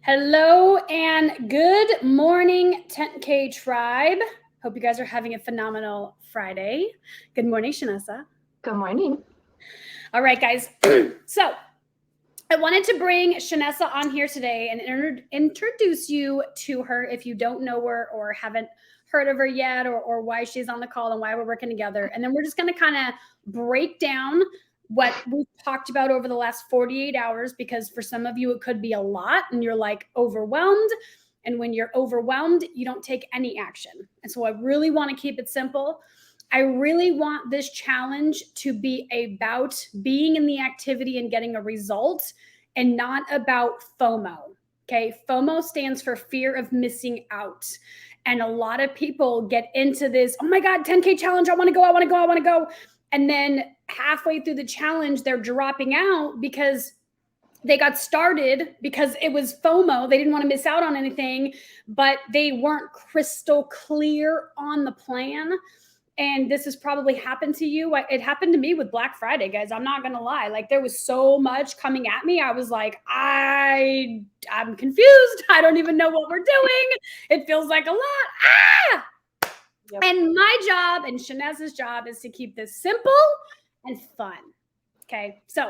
Hello and good morning, 10K tribe. Hope you guys are having a phenomenal Friday. Good morning, Shanessa. Good morning. All right, guys. So I wanted to bring Shanessa on here today and introduce you to her if you don't know her or haven't heard of her yet, or why she's on the call and why we're working together. And then we're just going to kind of break down what we've talked about over the last 48 hours, because for some of you, it could be a lot and you're like overwhelmed. And when you're overwhelmed, you don't take any action. And so I really want to keep it simple. I really want this challenge to be about being in the activity and getting a result and not about FOMO. Okay. FOMO stands for fear of missing out. And a lot of people get into this, oh my God, 10K challenge. I want to go. And then halfway through the challenge, they're dropping out because they got started because it was FOMO. They didn't want to miss out on anything, but they weren't crystal clear on the plan. And this has probably happened to you. It happened to me with Black Friday, guys. I'm not going to lie. Like, there was so much coming at me. I was like, I'm confused. I don't even know what we're doing. It feels like a lot. Yep. And my job and Shanessa's job is to keep this simple and fun. Okay. So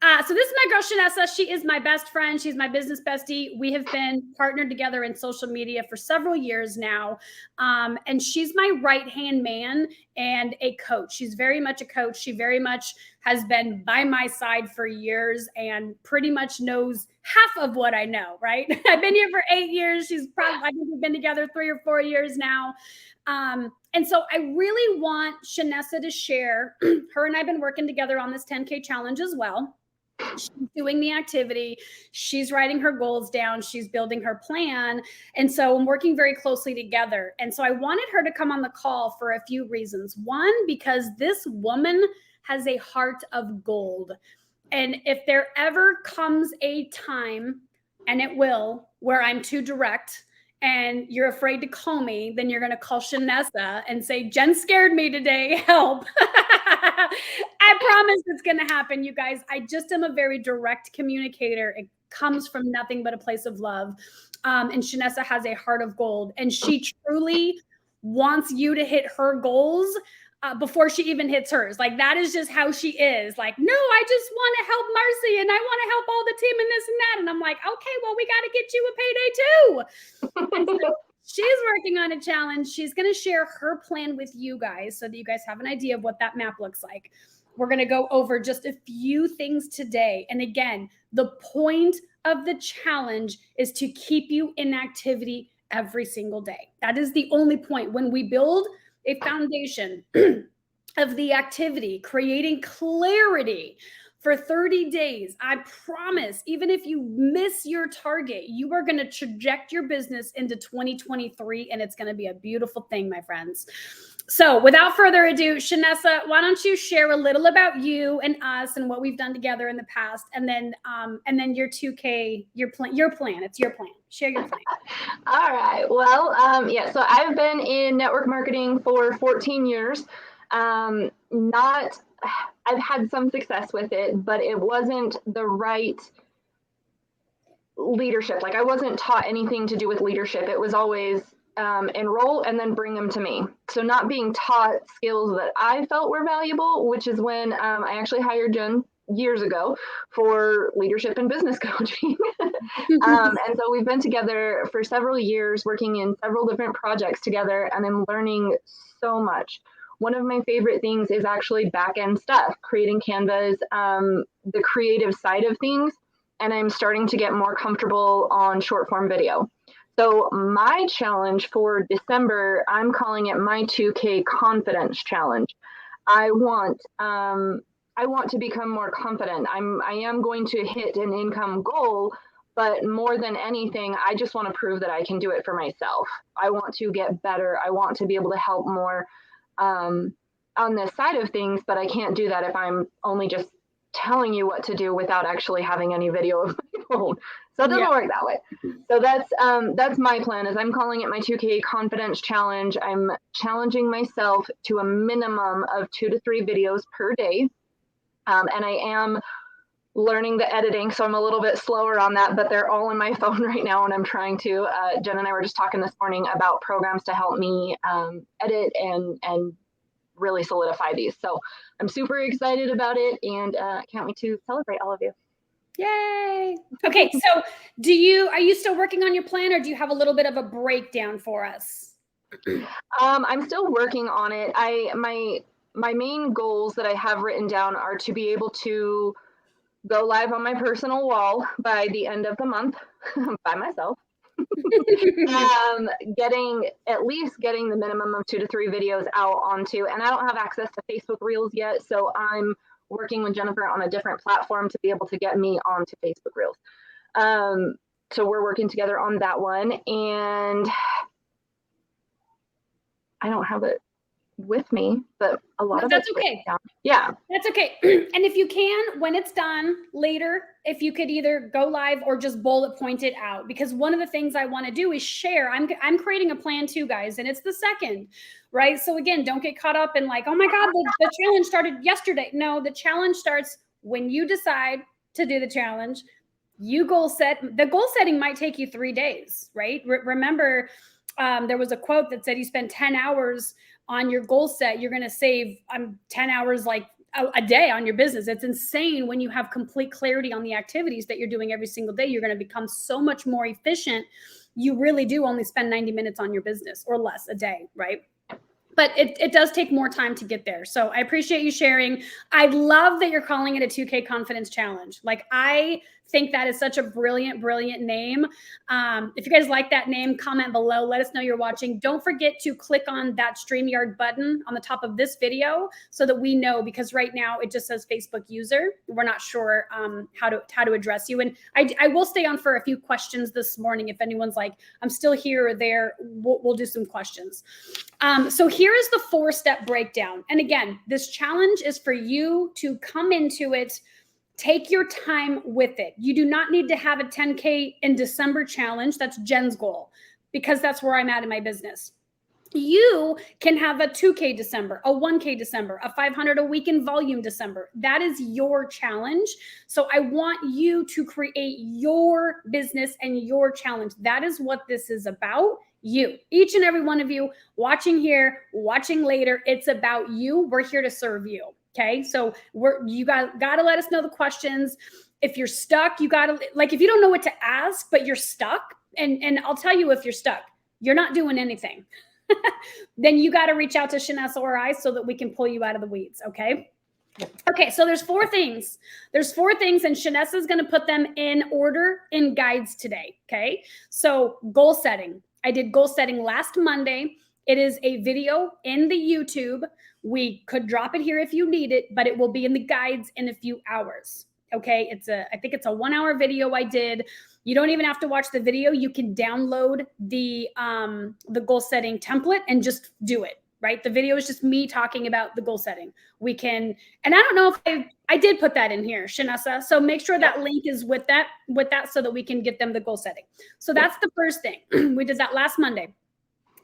this is my girl, Shanessa. She is my best friend. She's my business bestie. We have been partnered together in social media for several years now. And she's my right-hand man and a coach. She's very much a coach. She very much has been by my side for years and pretty much knows half of what I know, right? I've been here for 8 years. I think we've been together 3 or 4 years now. And so I really want Shanessa to share. Her and I have been working together on this 10K challenge as well. She's doing the activity. She's writing her goals down. She's building her plan. And so I'm working very closely together. And so I wanted her to come on the call for a few reasons. One, because this woman has a heart of gold. And if there ever comes a time, and it will, where I'm too direct and you're afraid to call me, then you're going to call Shanessa and say, Jen scared me today. Help. I promise it's going to happen, you guys. I just am a very direct communicator. It comes from nothing but a place of love. And Shanessa has a heart of gold, and she truly wants you to hit her goals before she even hits hers. Like, that is just how she is. Like, no, I just want to help Marcy and I want to help all the team and this and that. And I'm like, okay, well, we got to get you a payday too. So she's working on a challenge. She's going to share her plan with you guys so that you guys have an idea of what that map looks like. We're going to go over just a few things today. And again, the point of the challenge is to keep you in activity every single day. That is the only point. When we build a foundation of the activity, creating clarity for 30 days, I promise, even if you miss your target, you are going to traject your business into 2023, and it's going to be a beautiful thing, my friends. So without further ado, Shanessa, why don't you share a little about you and us and what we've done together in the past, and then your 2K, your plan. It's your plan. Share your plan. All right. Well, so I've been in network marketing for 14 years. I've had some success with it, but it wasn't the right leadership. Like, I wasn't taught anything to do with leadership. It was always enroll and then bring them to me. So not being taught skills that I felt were valuable, which is when I actually hired Jen years ago for leadership and business coaching. And so we've been together for several years, working in several different projects together, and I'm learning so much. One of my favorite things is actually back-end stuff, creating Canvas, the creative side of things, and I'm starting to get more comfortable on short form video. So my challenge for December, I'm calling it my 2K confidence challenge. I want to become more confident. I am going to hit an income goal, but more than anything, I just want to prove that I can do it for myself. I want to get better. I want to be able to help more on this side of things, but I can't do that if I'm only just telling you what to do without actually having any video of my phone. So it doesn't work that way. So that's my plan, is I'm calling it my 2K confidence challenge. I'm challenging myself to a minimum of 2 to 3 videos per day. And I am learning the editing, so I'm a little bit slower on that, but they're all in my phone right now, and I'm trying to. Jen and I were just talking this morning about programs to help me edit and really solidify these. So I'm super excited about it, and can't wait to celebrate all of you. Yay. Okay, so are you still working on your plan, or do you have a little bit of a breakdown for us? I'm still working on it. My main goals that I have written down are to be able to go live on my personal wall by the end of the month by myself. At least getting the minimum of 2 to 3 videos out onto, and I don't have access to Facebook Reels yet, so I'm working with Jennifer on a different platform to be able to get me onto Facebook Reels. So we're working together on that one, and I don't have it with me, but a lot of that's it's okay. Yeah, that's okay. And if you can, when it's done later, if you could either go live or just bullet point it out, because one of the things I want to do is share. I'm creating a plan too, guys, and it's the 2nd, right? So again, don't get caught up in like, oh my God, the challenge started yesterday. No, the challenge starts when you decide to do the challenge. You goal set. The goal setting might take you 3 days, right? Remember, there was a quote that said you spend 10 hours on your goal set, you're going to save 10 hours like a day on your business. It's insane when you have complete clarity on the activities that you're doing every single day. You're going to become so much more efficient. You really do only spend 90 minutes on your business or less a day, right? But it does take more time to get there. So I appreciate you sharing. I love that you're calling it a 2K Confidence Challenge. Like, I think that is such a brilliant, brilliant name. If you guys like that name, comment below. Let us know you're watching. Don't forget to click on that StreamYard button on the top of this video so that we know, because right now it just says Facebook user. We're not sure how to address you. And I will stay on for a few questions this morning. If anyone's like, I'm still here or there, we'll do some questions. So here is the 4-step breakdown. And again, this challenge is for you to come into it. Take your time with it. You do not need to have a 10K in December challenge. That's Jen's goal, because that's where I'm at in my business. You can have a 2K December, a 1K December, a 500 a week in volume December. That is your challenge. So I want you to create your business and your challenge. That is what this is about. You, each and every one of you watching here, watching later, it's about you. We're here to serve you. Okay. So you got to let us know the questions. If you're stuck, you got to, like, if you don't know what to ask, but you're stuck, and I'll tell you, if you're stuck, you're not doing anything. Then you got to reach out to Shanessa or I so that we can pull you out of the weeds. Okay. Okay. So there's 4 things. There's 4 things, and Shanessa is going to put them in order in guides today. Okay. So goal setting. I did goal setting last Monday. It is a video in the YouTube. We could drop it here if you need it, but it will be in the guides in a few hours. Okay. I think it's a 1-hour video I did. You don't even have to watch the video. You can download the goal setting template and just do it, right? The video is just me talking about the goal setting. We can, and I don't know if I did put that in here, Shanessa. So make sure that link is with that so that we can get them the goal setting. So that's the first thing. We did that last Monday.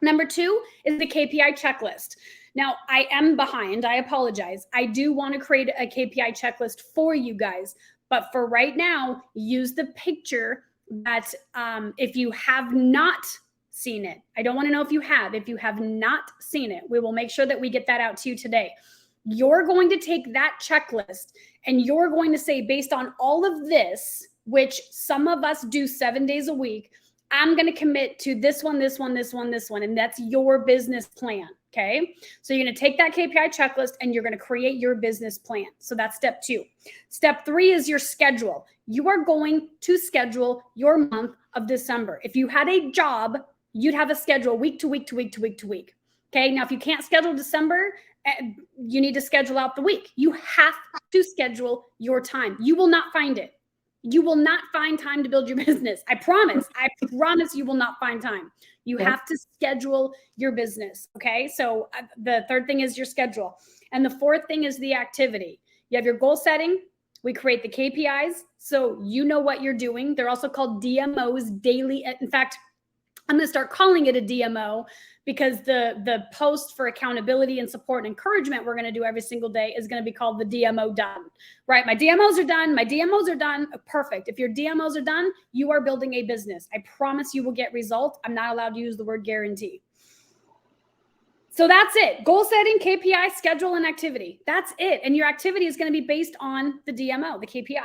Number 2 is the KPI checklist. Now, I am behind. I apologize. I do want to create a KPI checklist for you guys. But for right now, use the picture that if you have not seen it, I don't want to know if you have. If you have not seen it, we will make sure that we get that out to you today. You're going to take that checklist and you're going to say, based on all of this, which some of us do 7 days a week, I'm going to commit to this one, this one, this one, this one. And that's your business plan. Okay. So you're going to take that KPI checklist and you're going to create your business plan. So that's step 2. Step 3 is your schedule. You are going to schedule your month of December. If you had a job, you'd have a schedule week to week to week to week to week. Okay. Now, if you can't schedule December, you need to schedule out the week. You have to schedule your time. You will not find it. You will not find time to build your business. I promise. I promise you will not find time. You have to schedule your business. Okay. So the 3rd thing is your schedule. And the 4th thing is the activity. You have your goal setting. We create the KPIs. So you know what you're doing. They're also called DMOs, daily. In fact, I'm going to start calling it a DMO because the post for accountability and support and encouragement we're going to do every single day is going to be called the DMO done, right? My DMOs are done. My DMOs are done. Perfect. If your DMOs are done, you are building a business. I promise you will get results. I'm not allowed to use the word guarantee. So that's it. Goal setting, KPI, schedule, and activity. That's it. And your activity is going to be based on the DMO, the KPI.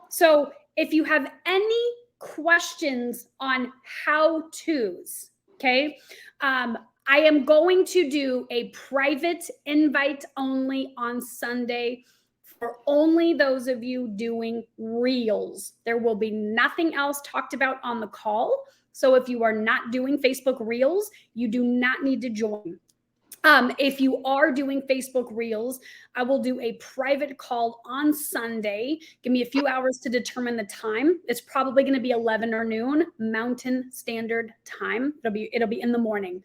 So if you have any questions on how-tos, okay, I am going to do a private invite only on Sunday for only those of you doing reels. There will be nothing else talked about on the call. So if you are not doing Facebook reels, you do not need to join. If you are doing Facebook reels, I will do a private call on Sunday. Give me a few hours to determine the time. It's probably going to be 11 or noon Mountain Standard Time. It'll be in the morning.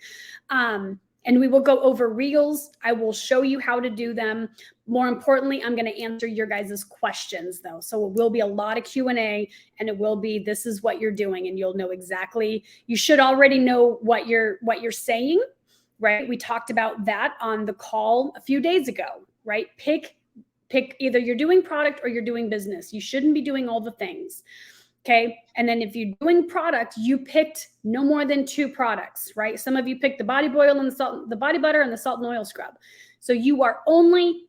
And we will go over reels. I will show you how to do them. More importantly, I'm going to answer your guys' questions though. So it will be a lot of Q&A, and it will be, this is what you're doing, and you'll know exactly, you should already know what you're saying, right? We talked about that on the call a few days ago, right? Pick either you're doing product or you're doing business. You shouldn't be doing all the things. Okay. And then if you're doing product, you picked no more than 2 products, right? Some of you picked the body oil and the body butter and the salt and oil scrub. So you are only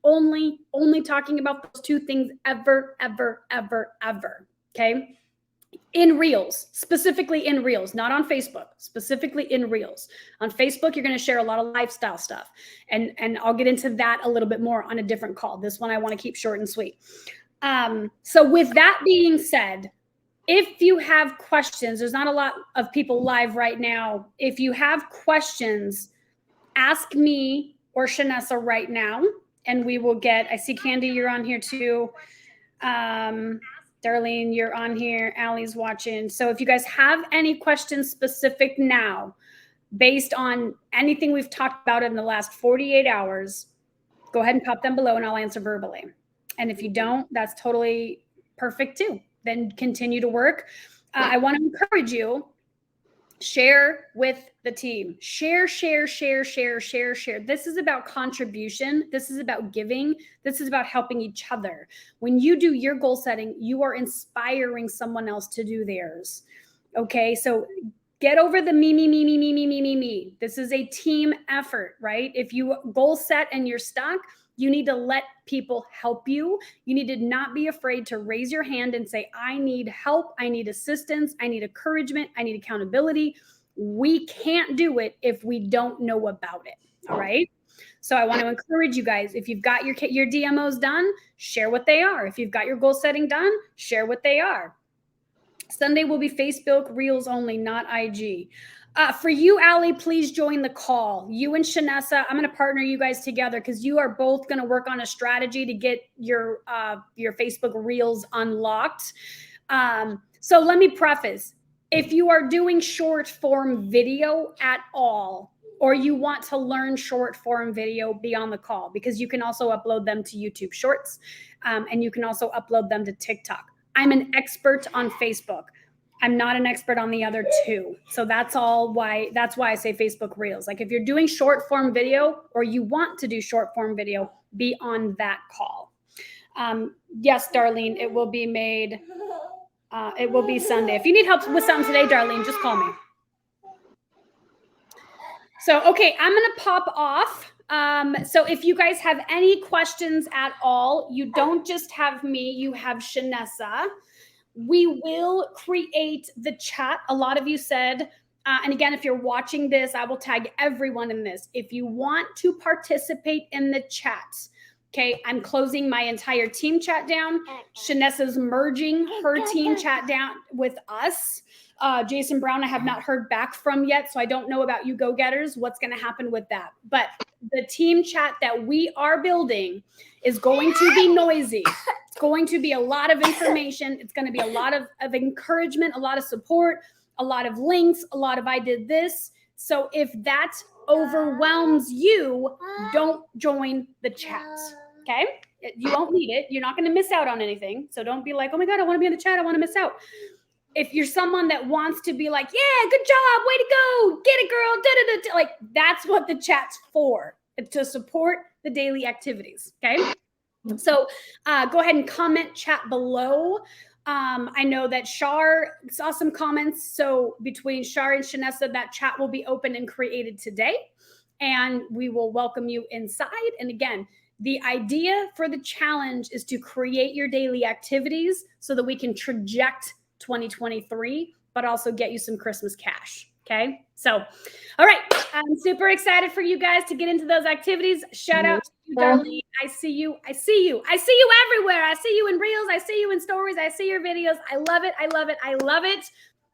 talking about those 2 things ever. Okay. In reels, specifically in reels, not on Facebook, specifically in reels. On Facebook, you're going to share a lot of lifestyle stuff. And I'll get into that a little bit more on a different call. This one I want to keep short and sweet. So with that being said, if you have questions, there's not a lot of people live right now. If you have questions, ask me or Shanessa right now, and we will get, I see Candy, you're on here too. Darlene, you're on here. Allie's watching. So if you guys have any questions specific now, based on anything we've talked about in the last 48 hours, go ahead and pop them below and I'll answer verbally. And if you don't, that's totally perfect too. Then continue to work. I want to encourage you, share with the team. Share. This is about contribution. This is about giving. This is about helping each other. When you do your goal setting, you are inspiring someone else to do theirs. Okay, so get over the me. This is a team effort, right? If you goal set and you're stuck, you need to let people help you. You need to not be afraid to raise your hand and say, I need help. I need assistance. I need encouragement. I need accountability. We can't do it if we don't know about it. All right. So I want to encourage you guys, if you've got your DMOs done, share what they are. If you've got your goal setting done, share what they are. Sunday will be Facebook Reels only, not IG. For you, Allie, please join the call. You and Shanessa, I'm going to partner you guys together because you are both going to work on a strategy to get your Facebook Reels unlocked. So let me preface. If you are doing short form video at all, or you want to learn short form video, be on the call, because you can also upload them to YouTube Shorts, and you can also upload them to TikTok. I'm an expert on Facebook. I'm not an expert on the other 2. So that's why I say Facebook Reels. Like if you're doing short form video or you want to do short form video, be on that call. Yes, Darlene, it will be made. It will be Sunday. If you need help with something today, Darlene, just call me. So, okay, I'm going to pop off. So if you guys have any questions at all, you don't just have me, you have Shanessa. We will create the chat. A lot of you said, and again, if you're watching this, I will tag everyone in this. If you want to participate in the chat, okay, I'm closing my entire team chat down. Shanessa's merging her team chat down with us. Jason Brown, I have not heard back from yet, so I don't know about you go-getters, what's going to happen with that. But the team chat that we are building is going to be noisy. It's going to be a lot of information. It's going to be a lot of encouragement, a lot of support, a lot of links, a lot of I did this. So if that overwhelms you, don't join the chat, okay? You won't need it. You're not going to miss out on anything. So don't be like, oh my God, I want to be in the chat. I want to miss out. if you're someone that wants to be like, yeah, good job, way to go, get it, girl, da-da-da-da, like that's what the chat's for. It's to support the daily activities. Okay. So go ahead and comment, chat below. I know that Shar saw some comments. So between Shar and Shanessa, that chat will be open and created today. And we will welcome you inside. And again, the idea for the challenge is to create your daily activities so that we can traject 2023, but also get you some Christmas cash. Okay. So, all right. I'm super excited for you guys to get into those activities. Shout out to you, Darlene. I see you. I see you. I see you everywhere. I see you in reels. I see you in stories. I see your videos. I love it. I love it. I love it.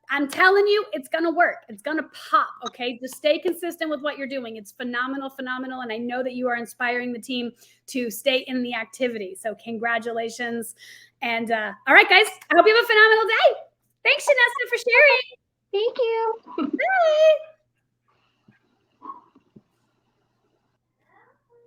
I'm telling you, it's going to work. It's going to pop. Okay. Just stay consistent with what you're doing. It's phenomenal, phenomenal. And I know that you are inspiring the team to stay in the activity. So congratulations. And all right, guys, I hope you have a phenomenal day. Thanks, Shanessa, for sharing. Thank you. Bye.